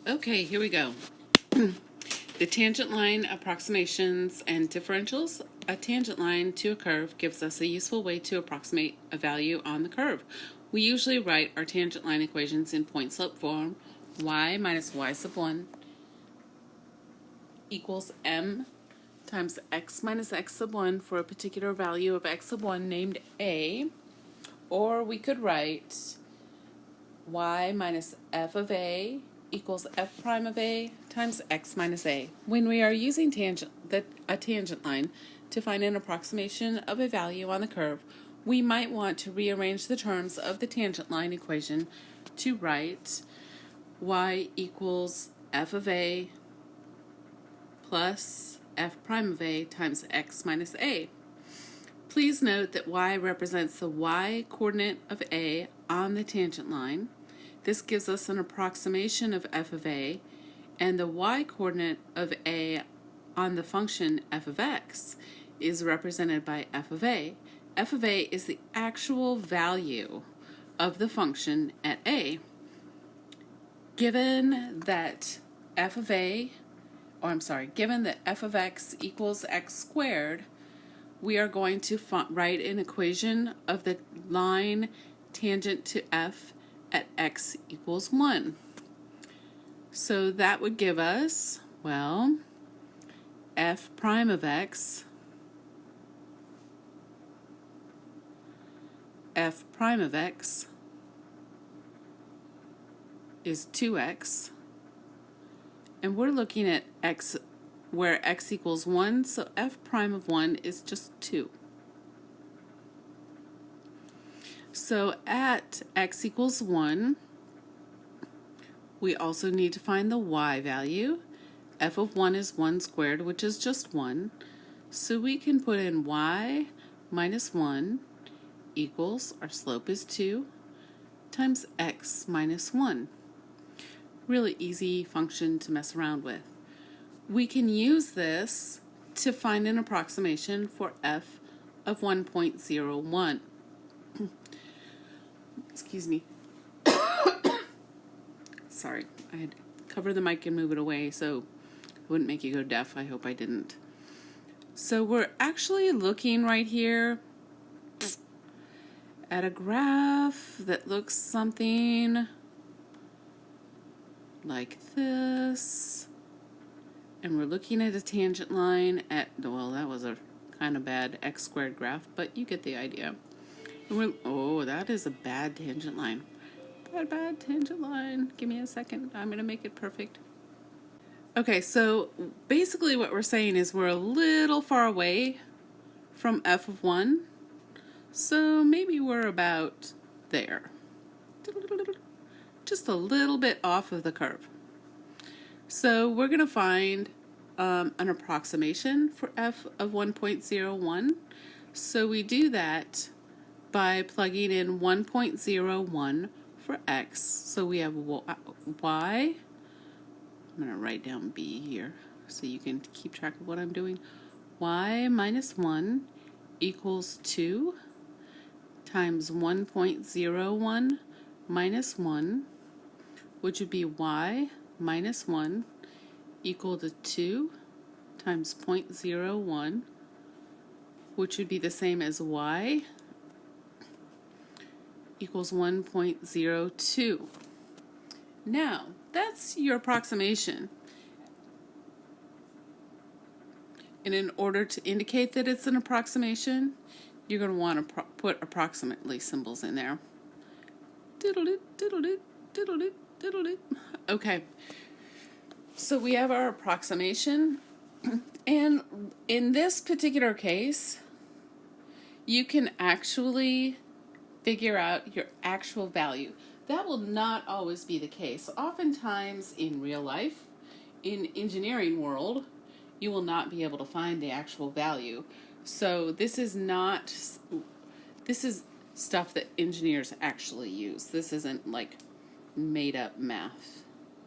Okay, here we go. The tangent line approximations and differentials. A tangent line to a curve gives us a useful way to approximate a value on the curve. We usually write our tangent line equations in point-slope form. Y minus y sub 1 equals m times x minus x sub 1 for a particular value of x sub 1 named a. Or we could write y minus f of a equals f prime of a times x minus a. When we are using a tangent line to find an approximation of a value on the curve, we might want to rearrange the terms of the tangent line equation to write y equals f of a plus f prime of a times x minus a. Please note that y represents the y coordinate of a on the tangent line. This gives us an approximation of f of a, and the y coordinate of a on the function f of x is represented by f of a. F of a is the actual value of the function at a. Given that f of x equals x squared, we are going to write an equation of the line tangent to f at x equals 1. So that would give us, well, f prime of x is 2x, and we're looking at x where x equals 1, so f prime of 1 is just 2. So at x equals 1, we also need to find the y value. F of 1 is 1 squared, which is just 1. So we can put in y minus 1 equals, our slope is 2, times x minus 1. Really easy function to mess around with. We can use this to find an approximation for f of 1.01. Excuse me. Sorry, I had to cover the mic and move it away so it wouldn't make you go deaf. I hope I didn't. So we're actually looking right here at a graph that looks something like this. And we're looking at a tangent line at, well, that was a kind of bad x squared graph, but you get the idea. Oh, that is a bad tangent line. Bad tangent line. Give me a second. I'm going to make it perfect. Okay, so basically what we're saying is we're a little far away from f of 1. So maybe we're about there. Just a little bit off of the curve. So we're going to find an approximation for f of 1.01. So we do that by plugging in 1.01 for x. So we have y. I'm going to write down b here so you can keep track of what I'm doing. Y minus 1 equals 2 times 1.01 minus 1, which would be y minus 1 equal to 2 times 0.01, which would be the same as y equals 1.02. Now, that's your approximation. And in order to indicate that it's an approximation, you're going to want to put approximately symbols in there. Diddle-dit, diddle-dit, diddle-dit, diddle-dit. Okay, so we have our approximation. And in this particular case, you can actually figure out your actual value. That will not always be the case. Oftentimes in real life, in engineering world, you will not be able to find the actual value. So this is stuff that engineers actually use. This isn't like made up math,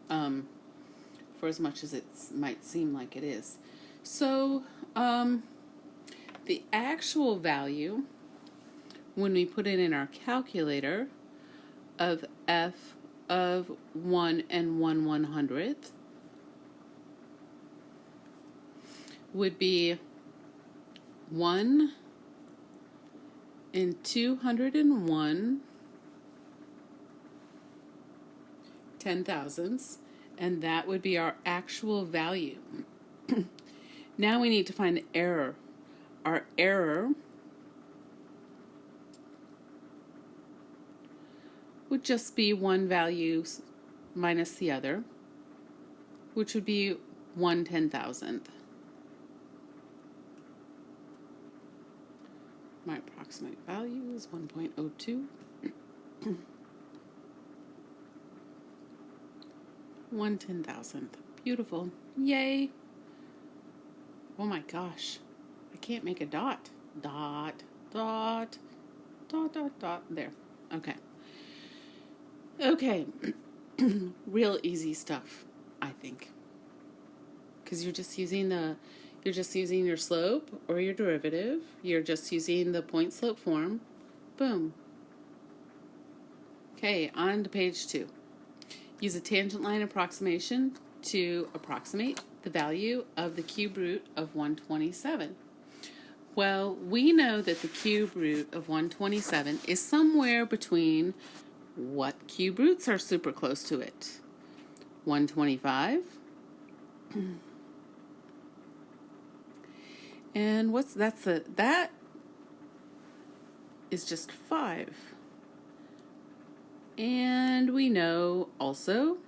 for as much as it might seem like it is. So the actual value, when we put it in our calculator, of f of 1 and 1/100th would be 1 and 201 10,000ths, and that would be our actual value. Now we need to find the error. Our error would just be one value minus the other, which would be 1/10,000th. My approximate value is 1.02. 1/10,000th. Beautiful. Yay. Oh my gosh. I can't make a dot. Dot, dot, dot, dot, dot. There. Okay. Okay. Real easy stuff, I think. Because you're just using your slope or your derivative. You're just using the point slope form. Boom. Okay, on to page 2. Use a tangent line approximation to approximate the value of the cube root of 127. Well, we know that the cube root of 127 is somewhere between what cube roots are super close to it? 125. And that is just 5. And we know also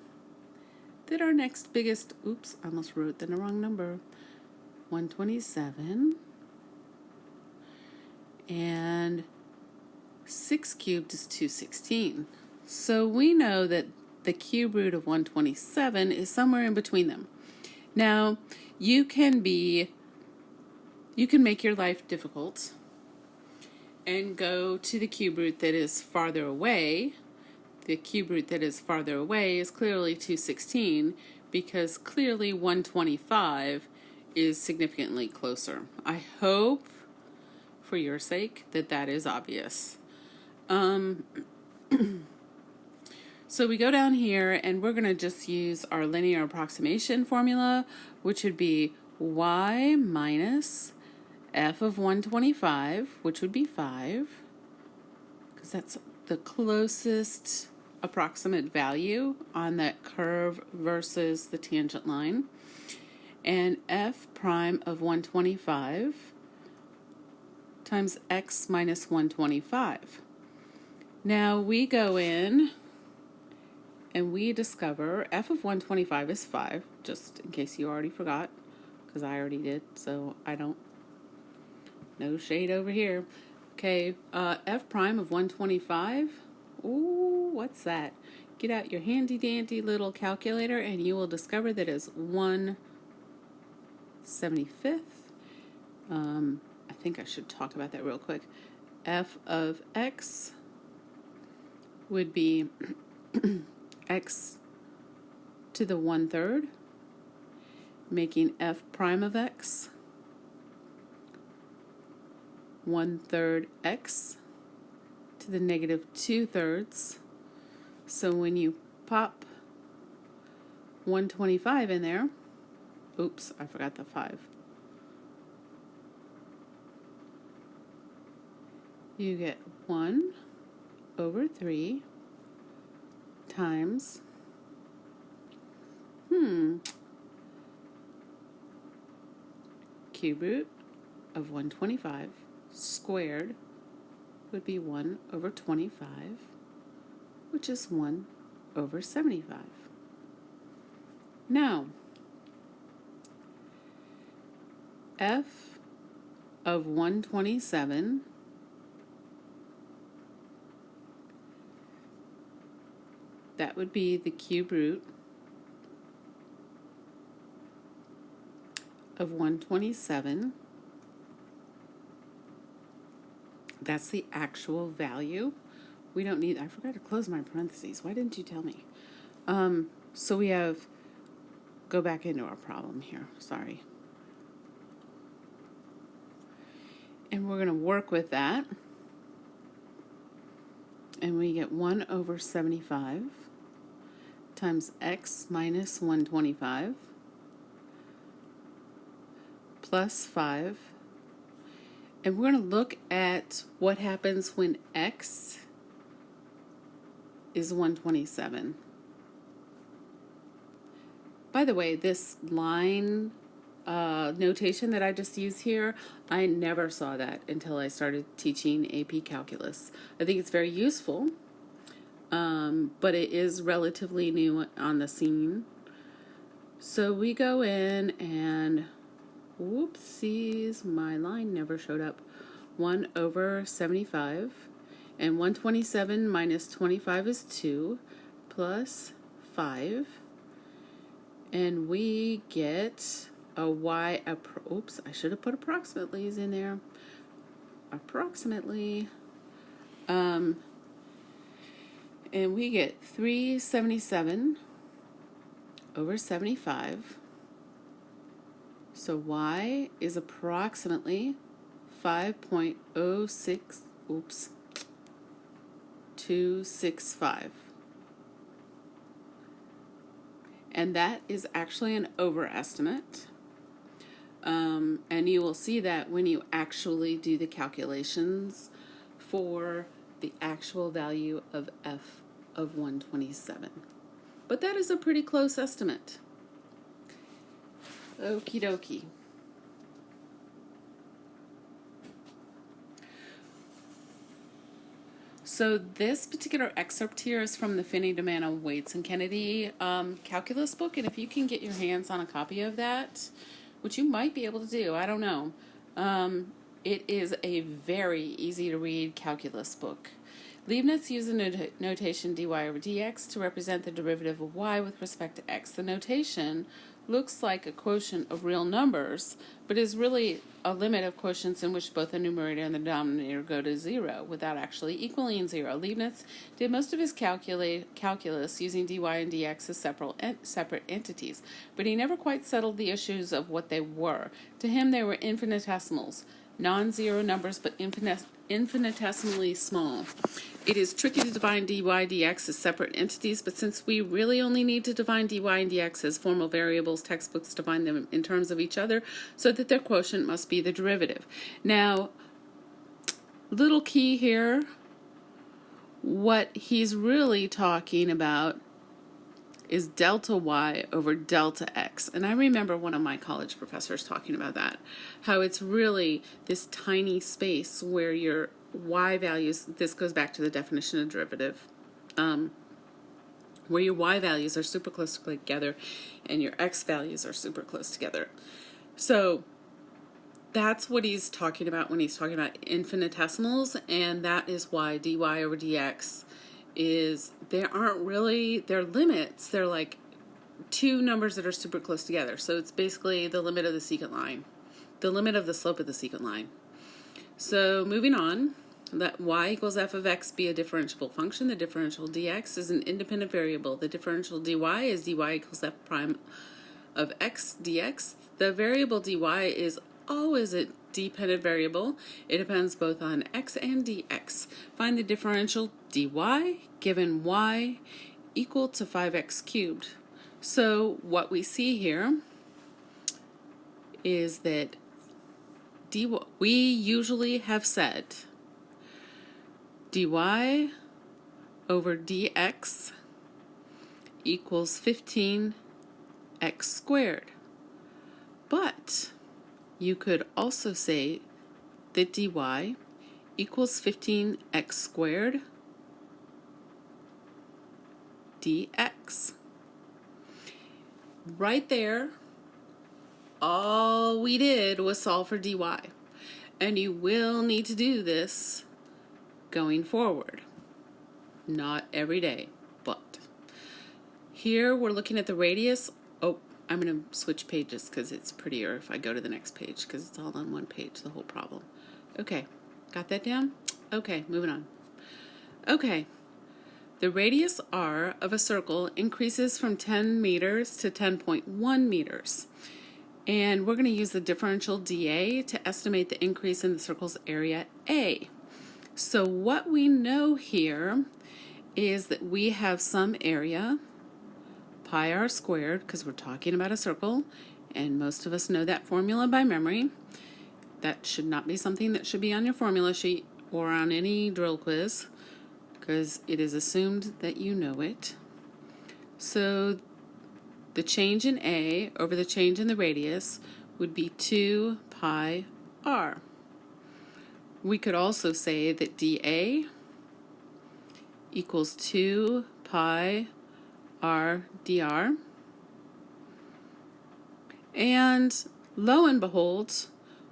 that our next biggest, oops, I almost wrote the wrong number, 127, and 6 cubed is 216. So we know that the cube root of 127 is somewhere in between them. Now, you can make your life difficult and go to the cube root that is farther away. The cube root that is farther away is clearly 216 because clearly 125 is significantly closer. I hope, for your sake, that is obvious. So we go down here and we're going to just use our linear approximation formula, which would be y minus f of 125, which would be 5, because that's the closest approximate value on that curve versus the tangent line, and f prime of 125 times x minus 125. Now we go in and we discover f of 125 is 5, just in case you already forgot, because I already did, so I don't, no shade over here. Okay, f prime of 125, ooh, what's that? Get out your handy dandy little calculator and you will discover that is 1/75. I think I should talk about that real quick. F of x would be x to the 1/3, making f prime of x 1/3 x to the negative 2/3. So when you pop 125 in there, oops, I forgot the 5. You get 1/3 times, cube root of 125 squared would be 1/25, which is 1/75. Now, f of 127 that would be the cube root of 127. That's the actual value. We don't need, I forgot to close my parentheses. Why didn't you tell me? So we have, go back into our problem here, sorry. And we're going to work with that. And we get 1/75 times x minus 125 plus 5. And we're going to look at what happens when x is 127. By the way, this line notation that I just used here, I never saw that until I started teaching AP Calculus. I think it's very useful, but it is relatively new on the scene. So we go in and, whoopsies, my line never showed up. 1 over 75, and 127 minus 25 is 2, plus 5, and we get a y, oops, I should have put approximately's in there. Approximately. And we get 377 over 75. So y is approximately 5.06, 265. And that is actually an overestimate. And you will see that when you actually do the calculations for the actual value of f of 127. But that is a pretty close estimate. Okie dokie. So this particular excerpt here is from the Finney, Domano, Waits, and Kennedy calculus book, and if you can get your hands on a copy of that, which you might be able to do, I don't know, it is a very easy to read calculus book. Leibniz used the notation dy over dx to represent the derivative of y with respect to x. The notation looks like a quotient of real numbers, but is really a limit of quotients in which both the numerator and the denominator go to 0 without actually equaling 0. Leibniz did most of his calculus using dy and dx as separate entities, but he never quite settled the issues of what they were. To him, they were infinitesimals, non-zero numbers, but infinitesimally small. It is tricky to define dy dx as separate entities, but since we really only need to define dy and dx as formal variables, textbooks define them in terms of each other so that their quotient must be the derivative. Now, little key here, what he's really talking about is delta y over delta x. And I remember one of my college professors talking about that, how it's really this tiny space where your y values, this goes back to the definition of derivative, where your y values are super close together and your x values are super close together. So that's what he's talking about when he's talking about infinitesimals, and that is why dy over dx is, there aren't really, they're limits, they're like two numbers that are super close together. So it's basically the limit of the secant line, the limit of the slope of the secant line. So moving on, let y equals f of x be a differentiable function. The differential dx is an independent variable. The differential dy is dy equals f prime of x dx. The variable dy is always a dependent variable. It depends both on x and dx. Find the differential dy given y equal to 5x cubed. So what we see here is that we usually have said dy over dx equals 15x squared. But you could also say that dy equals 15x squared dx. Right there, all we did was solve for dy. And you will need to do this going forward. Not every day, but here we're looking at the radius. Oh, I'm going to switch pages because it's prettier if I go to the next page because it's all on one page, the whole problem. Okay, got that down? Okay, moving on. Okay, the radius r of a circle increases from 10 meters to 10.1 meters. And we're going to use the differential dA to estimate the increase in the circle's area A. So what we know here is that we have some area pi r squared, because we're talking about a circle, and most of us know that formula by memory. That should not be something that should be on your formula sheet or on any drill quiz, because it is assumed that you know it. So the change in A over the change in the radius would be 2 pi r. We could also say that dA equals 2 pi r dr. And lo and behold,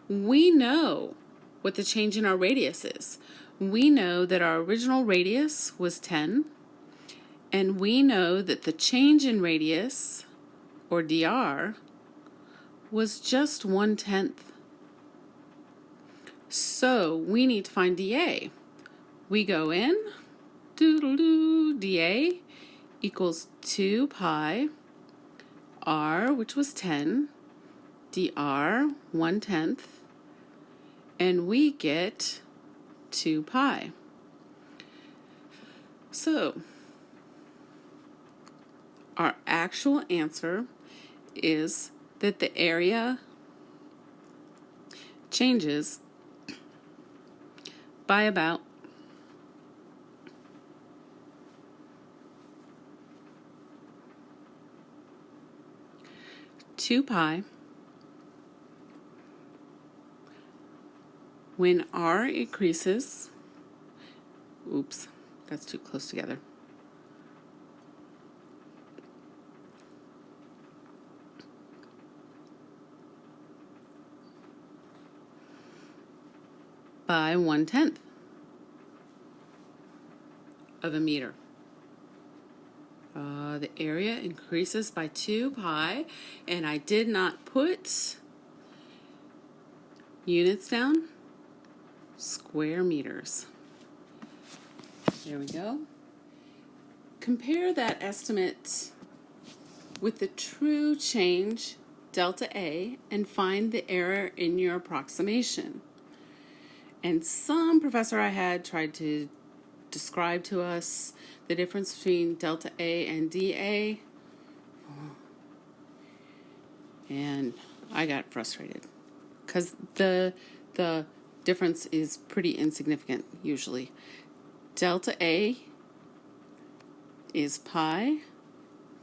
we know what the change in our radius is. We know that our original radius was 10, and we know that the change in radius, or dr, was just 1/10. So we need to find dA. We go in, doodle-doo, dA equals 2 pi r, which was 10, dr, 1/10, and we get 2 pi. So our actual answer is that the area changes by about 2 pi when r increases. Oops, that's too close together. By 1/10 of a meter. The area increases by 2 pi, and I did not put units down. Square meters. There we go. Compare that estimate with the true change, delta A, and find the error in your approximation. And some professor I had tried to describe to us the difference between delta A and dA, and I got frustrated because the difference is pretty insignificant usually. Delta A is pi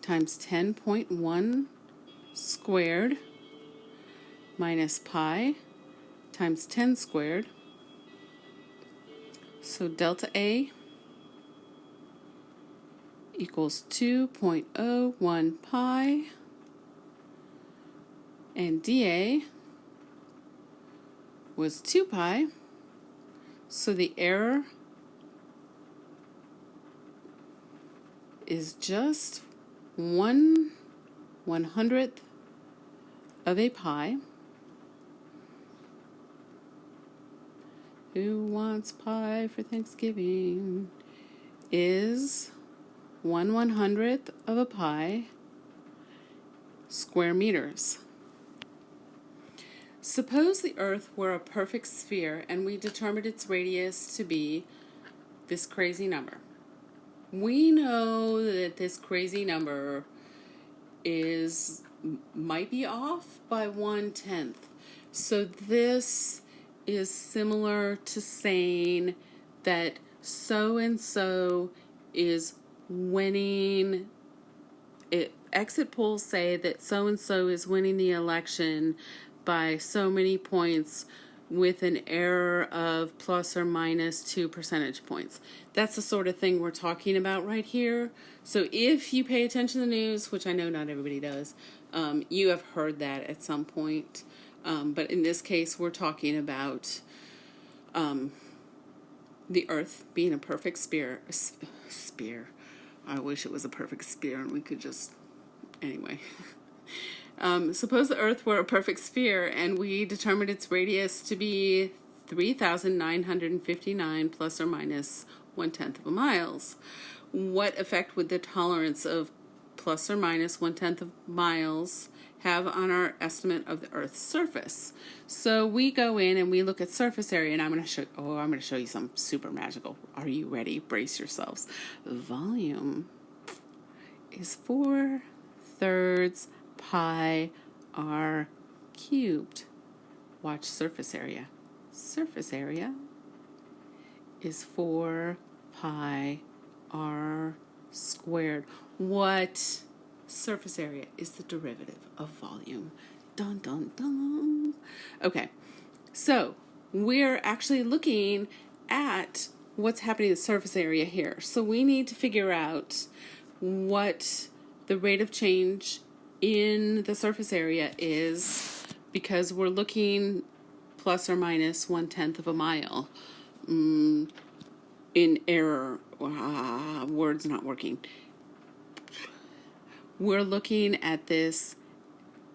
times 10.1 squared minus pi times 10 squared. So delta A equals 2.01 pi, and dA was 2 pi, so the error is just 1/100th of a pi. Who wants pie for Thanksgiving? Is 1/100th of a pi square meters. Suppose the Earth were a perfect sphere and we determined its radius to be this crazy number. We know that this crazy number might be off by 1/10. So this is similar to saying that so-and-so is winning. Exit polls say that so-and-so is winning the election by so many points with an error of plus or minus 2 percentage points. That's the sort of thing we're talking about right here. So if you pay attention to the news, which I know not everybody does, you have heard that at some point. But in this case, we're talking about the Earth being a perfect sphere. I wish it was a perfect sphere and we could just, anyway. Suppose the Earth were a perfect sphere and we determined its radius to be 3,959 plus or minus 1/10 of a miles. What effect would the tolerance of plus or minus 1/10 of miles have on our estimate of the Earth's surface? So we go in and we look at surface area, and I'm going to show you something super magical. Are you ready? Brace yourselves. Volume is 4 thirds pi r cubed. Watch surface area. Surface area is 4 pi r squared. What? Surface area is the derivative of volume. Dun, dun, dun. Okay, so we're actually looking at what's happening in the surface area here. So we need to figure out what the rate of change in the surface area is, because we're looking plus or minus 1/10 of a mile. In error, words not working. We're looking at this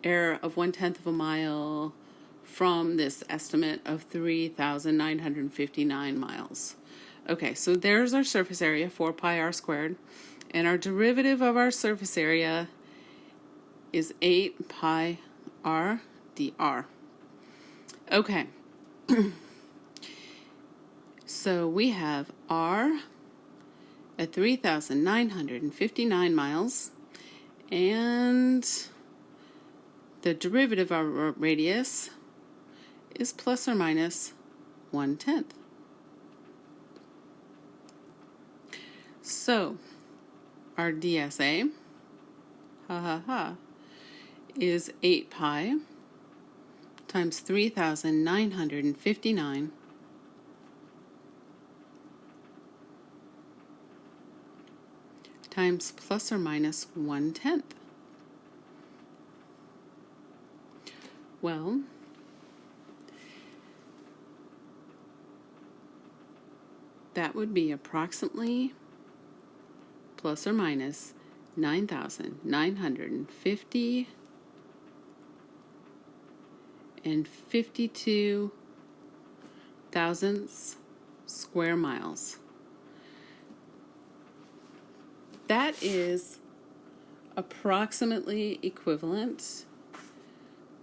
error of 1/10 of a mile from this estimate of 3,959 miles. Okay, so there's our surface area, 4 pi r squared, and our derivative of our surface area is 8 pi r dr. Okay, so we have r at 3,959 miles, and the derivative of our radius is plus or minus 1/10. So our DSA, is 8 pi times 3,959 times plus or minus 1/10. Well, that would be approximately plus or minus 9,950 and 52 thousandths square miles. That is approximately equivalent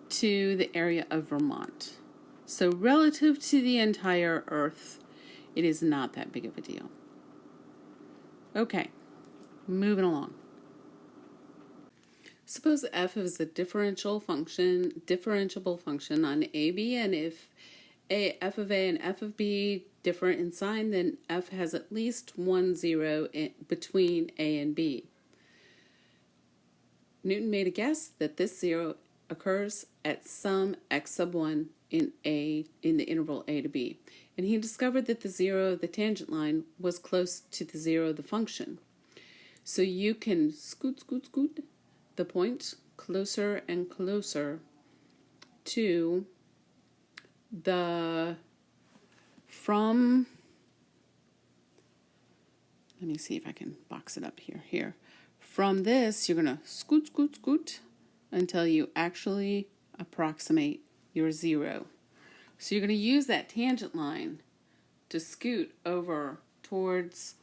to the area of Vermont. So relative to the entire Earth, it is not that big of a deal. Okay, moving along. Suppose f is a differentiable function on AB, and if f of A and f of B differ in sign, then f has at least one zero between A and B. Newton made a guess that this zero occurs at some x sub 1 in the interval A to B, and he discovered that the zero of the tangent line was close to the zero of the function. So you can scoot the point closer and closer to let me see if I can box it up here. From this, you're going to scoot until you actually approximate your zero. So you're going to use that tangent line to scoot over towards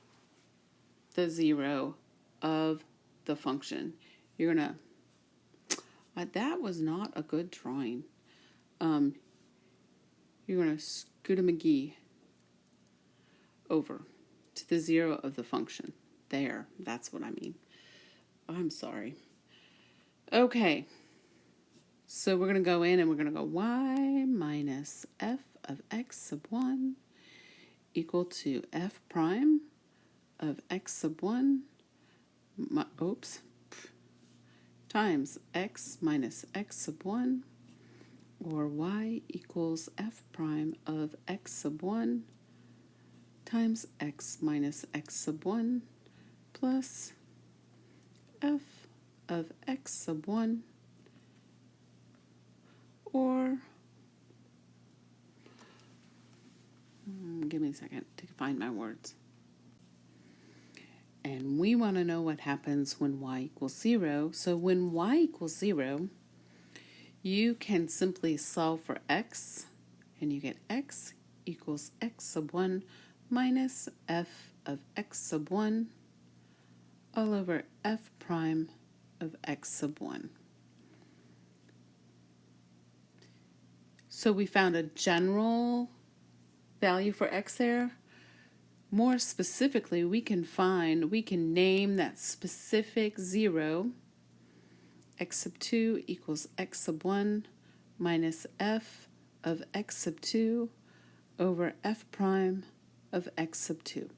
the zero of the function. You're going to, that was not a good drawing. You're going to scoot a McGee over to the zero of the function. There, that's what I mean. I'm sorry. Okay, so we're going to go in and we're going to go y minus f of x sub 1 equal to f prime of x sub 1 times x minus x sub 1, or y equals f prime of x sub 1 times x minus x sub 1 plus f of x sub 1, or give me a second to find my words. And we want to know what happens when y equals 0. So when y equals 0, you can simply solve for x, and you get x equals x sub 1 minus f of x sub 1 all over f prime of x sub 1. So we found a general value for x there. More specifically, we can name that specific zero x sub 2 equals x sub 1 minus f of x sub 2 over f prime of x sub 2.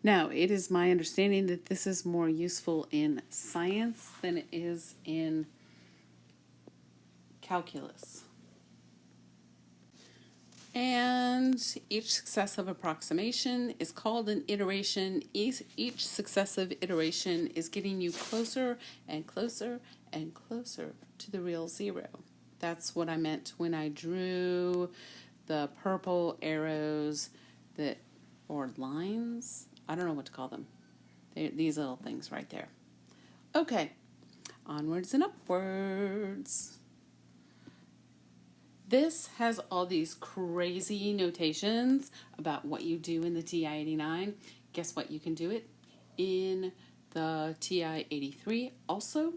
Now, it is my understanding that this is more useful in science than it is in calculus. And each successive approximation is called an iteration. Each successive iteration is getting you closer and closer and closer to the real zero. That's what I meant when I drew the purple arrows that, or lines, I don't know what to call them. These little things right there. Okay, onwards and upwards. This has all these crazy notations about what you do in the TI-89. Guess what? You can do it in the TI-83 also.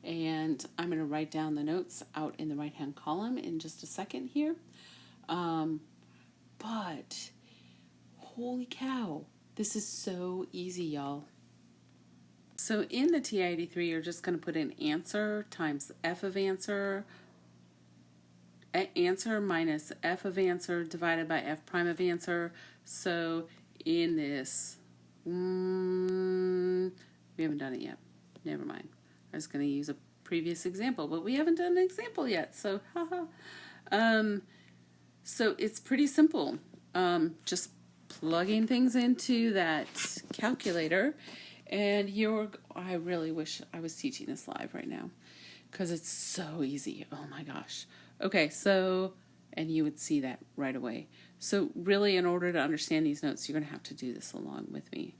And I'm going to write down the notes out in the right-hand column in just a second here. But holy cow, this is so easy, y'all. So in the TI-83, you're just going to put in answer times f of answer minus f of answer divided by f prime of answer. So in this, we haven't done it yet. Never mind. I was going to use a previous example, but we haven't done an example yet. So, so it's pretty simple. Just plugging things into that calculator, and I really wish I was teaching this live right now because it's so easy. Oh my gosh. Okay, so, and you would see that right away. So really, in order to understand these notes, you're going to have to do this along with me.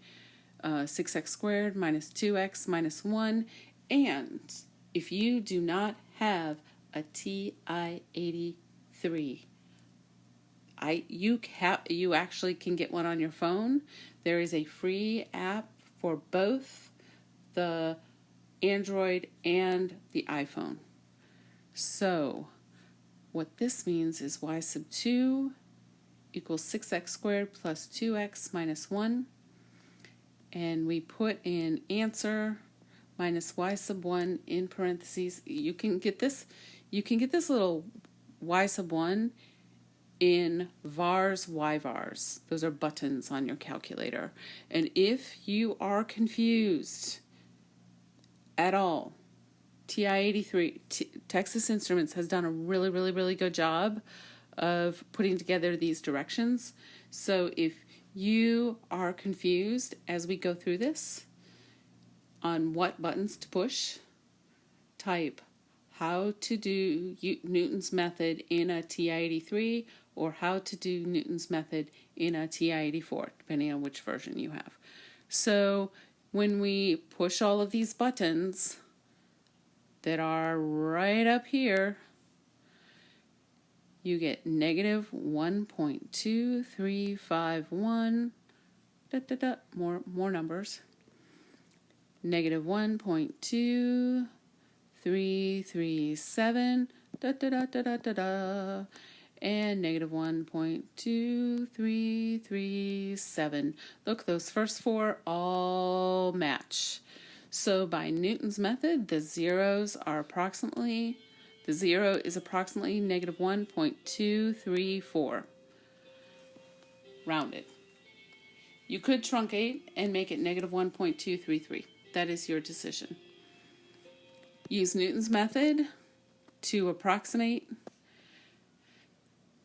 6x squared minus 2x minus 1. And if you do not have a TI-83, you actually can get one on your phone. There is a free app for both the Android and the iPhone. So what this means is y sub 2 equals 6x squared plus 2x minus 1. And we put in answer minus y sub 1 in parentheses. You can get this little y sub 1 in vars, y-vars. Those are buttons on your calculator. And if you are confused at all, TI-83, Texas Instruments has done a really, really, really good job of putting together these directions. So if you are confused as we go through this on what buttons to push, type how to do Newton's method in a TI-83 or how to do Newton's method in a TI-84, depending on which version you have. So when we push all of these buttons that are right up here, you get negative 1.2351, more numbers, negative 1.2337, and negative 1.2337. Look, those first four all match. So by Newton's method, the zero is approximately negative 1.234. Rounded. You could truncate and make it negative 1.233. That is your decision. Use Newton's method to approximate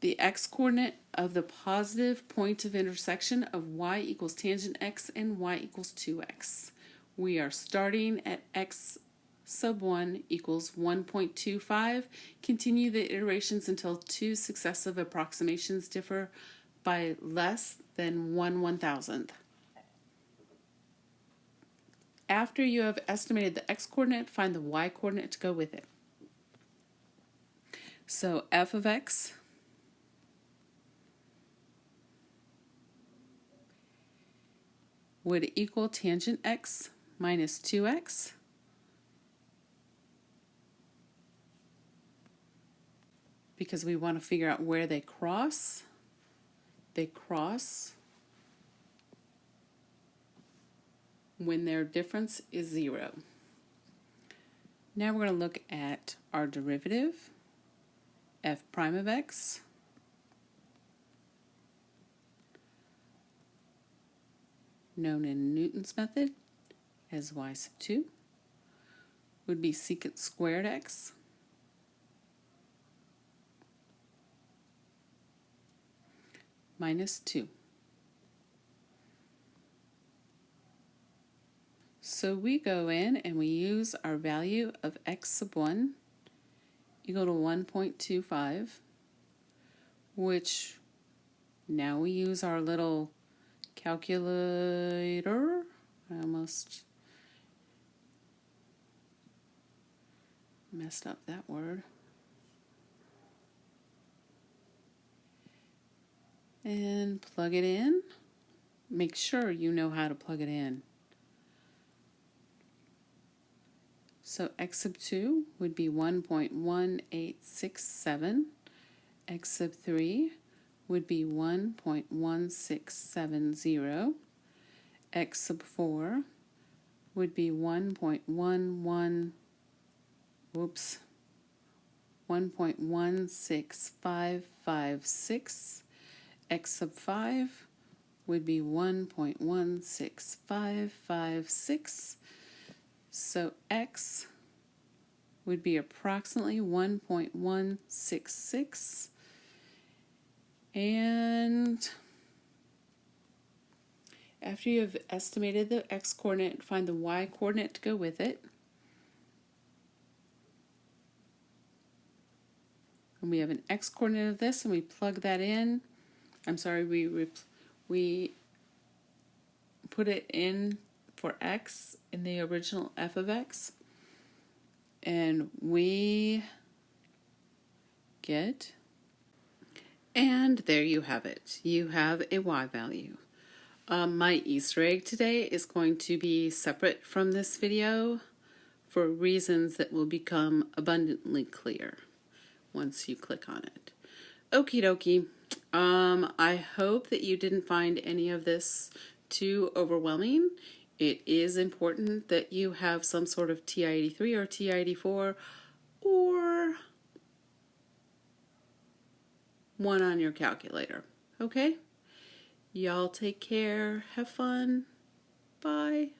the x-coordinate of the positive point of intersection of y equals tangent x and y equals 2x. We are starting at x sub 1 equals 1.25. Continue the iterations until two successive approximations differ by less than 1/1000th. After you have estimated the x-coordinate, find the y-coordinate to go with it. So f of x would equal tangent x minus 2x. Because we want to figure out where they cross. They cross when their difference is 0. Now we're going to look at our derivative, f prime of x, known in Newton's method as y sub 2, would be secant squared x minus 2. So we go in and we use our value of x sub 1 equal to 1.25, which now we use our little calculator. I almost messed up that word. And plug it in. Make sure you know how to plug it in. So x sub 2 would be 1.1867. X sub 3 would be 1.1670. X sub 4 would be 1.16556. X sub 5 would be 1.16556. So x would be approximately 1.166. And after you have estimated the x coordinate, find the y coordinate to go with it. And we have an x coordinate of this, and we plug that in. I'm sorry, we put it in for x in the original f of x, and we get, and there you have it. You have a y value. My Easter egg today is going to be separate from this video for reasons that will become abundantly clear once you click on it. Okie dokie. I hope that you didn't find any of this too overwhelming. It is important that you have some sort of TI-83 or TI-84 or one on your calculator. Okay? Y'all take care. Have fun. Bye.